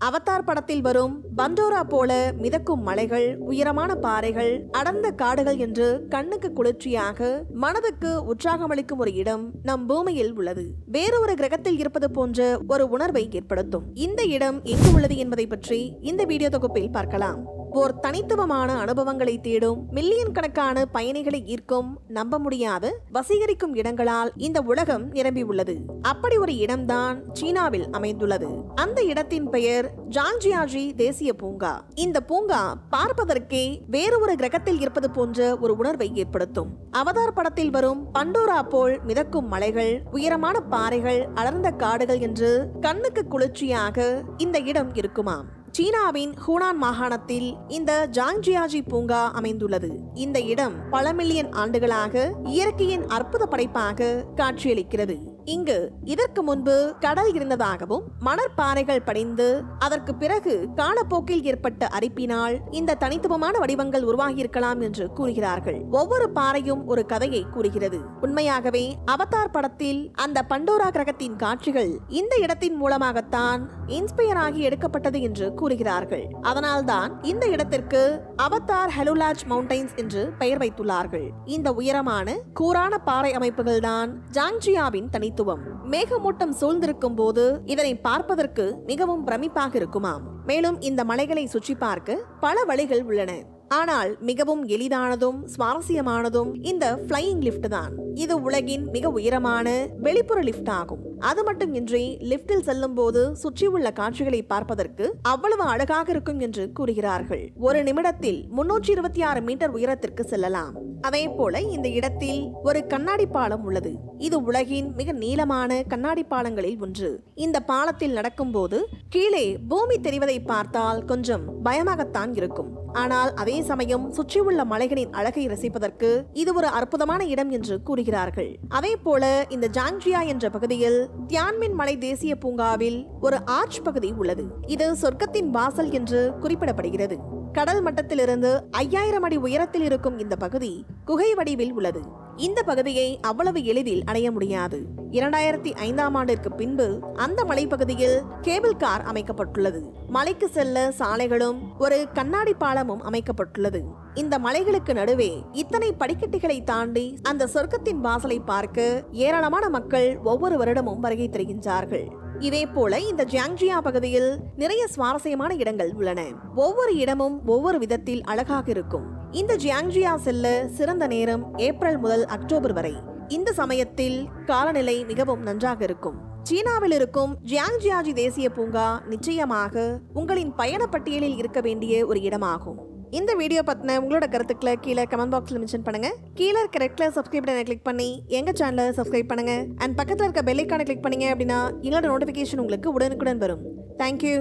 Avatar படத்தில் வரும் Pandora போல மிதக்கும் மலைகள், உயரமான பாறைகள், அடர்ந்த காடுகள் என்று கண்ணுக்கு குளிர்ச்சியாக மனதுக்கு உற்சாகமளிக்கும் ஒரு இடம் நம் பூமியில் உள்ளது. வேறொரு கிரகத்தில் இருப்பது போன்ற ஒரு உணர்வை ஏற்படுத்தும். இந்த இடம் எங்கு உள்ளது என்பதை பற்றி இந்த வீடியோ தொகுப்பில் பார்க்கலாம். ஓர் தனித்துவமான அனுபவங்களை தேடும் மில்லியன் கணக்கான பயணிகளை ஈர்க்கும், நம்ப முடியாத வசீகரிக்கும் இடங்களால் இந்த உலகம் நிரம்பியுள்ளது. அப்படி ஒரு இடம்தான் சீனாவில் அமைந்துள்ளது. அந்த இடத்தின் பெயர் ஜாங்ஜியாஜி தேசிய பூங்கா. இந்த பூங்கா பார்ப்பதற்கே வேறொரு கிரகத்தில் இருப்பது போன்ற ஒரு உணர்வை ஏற்படுத்தும். அவதார் படத்தில் வரும் பண்டோரா போல் மிதக்கும் மலைகள், உயரமான பாறைகள், அடர்ந்த காடுகள் என்று கண்ணுக்கு குளிர்ச்சியாக இந்த இடம் இருக்குமாம். சீனாவின் ஹூனான் மாகாணத்தில் இந்த ஜாங்ஜியாஜி பூங்கா அமைந்துள்ளது. இந்த இடம் பல மில்லியன் ஆண்டுகளாக இயற்கையின் அற்புத படைப்பாக காட்சியளிக்கிறது. இங்கு இதற்கு முன்பு கடல் இருந்ததாகவும், மணற்பாறைகள் படிந்து அதற்கு பிறகு காலப்போக்கில் ஏற்பட்ட அரிப்பினால் இந்த தனித்துவமான வடிவங்கள் உருவாகியிருக்கலாம் என்று கூறுகிறார்கள். ஒவ்வொரு பாறையும் ஒரு கதையை கூறுகிறது. உண்மையாகவே அவதார் படத்தில் அந்த பண்டோரா கிரகத்தின் காட்சிகள் இந்த இடத்தின் மூலமாகத்தான் இன்ஸ்பயர் ஆகி எடுக்கப்பட்டது என்று கூறுகிறார்கள். அதனால்தான் இந்த இடத்திற்கு அவதார் ஹெலுலாஜ் மவுண்டைன்ஸ் என்று பெயர் வைத்துள்ளார்கள். இந்த உயரமான கூரான பாறை அமைப்புகள் தான் ஜாங்ஜியாவின் தனித்துவம். மேகமூட்டம் சூழ்ந்திருக்கும் போது இதனை பார்ப்பதற்கு மிகவும் பிரமிப்பாக இருக்குமாம். மேலும் இந்த மலைகளை சுற்றி பார்க்க பல வழிகள் உள்ளன. ஆனால் மிகவும் எளிதானதும் சுவாரஸ்யமானதும் இந்த ஃப்ளையிங் லிஃப்ட் தான். இது உலகின் மிக உயரமான வெளிப்புற லிஃப்ட் ஆகும். அது மட்டுமின்றி லிப்டில் செல்லும் போது சுற்றியுள்ள காட்சிகளை பார்ப்பதற்கு அவ்வளவு அழகாக இருக்கும் என்று கூறுகிறார்கள். ஒரு நிமிடத்தில் 326 மீட்டர் உயரத்திற்கு செல்லலாம். அதே போல இந்த இடத்தில் ஒரு கண்ணாடி பாலம் உள்ளது. இது உலகின் மிக நீளமான கண்ணாடி பாலங்களில் ஒன்று. இந்த பாலத்தில் நடக்கும் போது கீழே பூமி தெரிவதை பார்த்தால் கொஞ்சம் பயமாகத்தான் இருக்கும். ஆனால் அதே சமயம் சுற்றியுள்ள மலைகளின் அழகை ரசிப்பதற்கு இது ஒரு அற்புதமான இடம் என்று கூறுகிறார்கள். அதே போல இந்த ஜாங்ஜியா என்ற பகுதியில் தியான்மின் மலை தேசிய பூங்காவில் ஒரு ஆர்ச் பகுதி உள்ளது. இது சொர்க்கத்தின் வாசல் என்று குறிப்பிடப்படுகிறது. கடல் மட்டத்திலிருந்து 5000 அடி உயரத்தில் இருக்கும் இந்த பகுதி குகை வடிவில் உள்ளது. இந்த பகுதியை அவ்வளவு எளிதில் அடைய முடியாது. 2005ஆம் ஆண்டிற்கு பின்பு அந்த மலைப்பகுதியில் கேபிள் கார் அமைக்கப்பட்டுள்ளது. மலைக்கு செல்ல சாலைகளும் ஒரு கண்ணாடி பாலமும் அமைக்கப்பட்டுள்ளது. இந்த மலைகளுக்கு நடுவே இத்தனை படிக்கட்டுகளை தாண்டி அந்த சொர்க்கத்தின் வாசலை பார்க்க ஏராளமான மக்கள் ஒவ்வொரு வருடமும் வருகை தருகின்றார்கள். இதே போல இந்த ஜாங்ஜியா பகுதியில் நிறைய சுவாரஸ்யமான இடங்கள் உள்ளன. ஒவ்வொரு இடமும் ஒவ்வொரு விதத்தில் அழகாக இருக்கும். இந்த ஜாங்ஜியா செல்ல சிறந்த நேரம் ஏப்ரல் முதல் அக்டோபர் வரை. இந்த சமயத்தில் காலநிலை மிகவும் நன்றாக இருக்கும். சீனாவில் இருக்கும் ஜாங்ஜியாஜி தேசிய பூங்கா நிச்சயமாக உங்களின் பயண பட்டியலில் இருக்க வேண்டிய ஒரு இடமாகும். இந்த வீடியோ பத்தின உங்களோட கருத்துக்களை கீழே கமெண்ட் பாக்ஸ்ல மென்ஷன் பண்ணுங்க. கீழே இருக்க ரெட் கலர் சப்ஸ்கிரைப் பட்டனை கிளிக் பண்ணி எங்க சேனலை சப்ஸ்கிரைப் பண்ணுங்க. அண்ட் பக்கத்துல இருக்க பெல் ஐகானை கிளிக் பண்ணீங்க அப்படின்னா எங்களோட நோட்டிபிகேஷன் உங்களுக்கு உடனுக்குடன் வரும். தேங்க்யூ.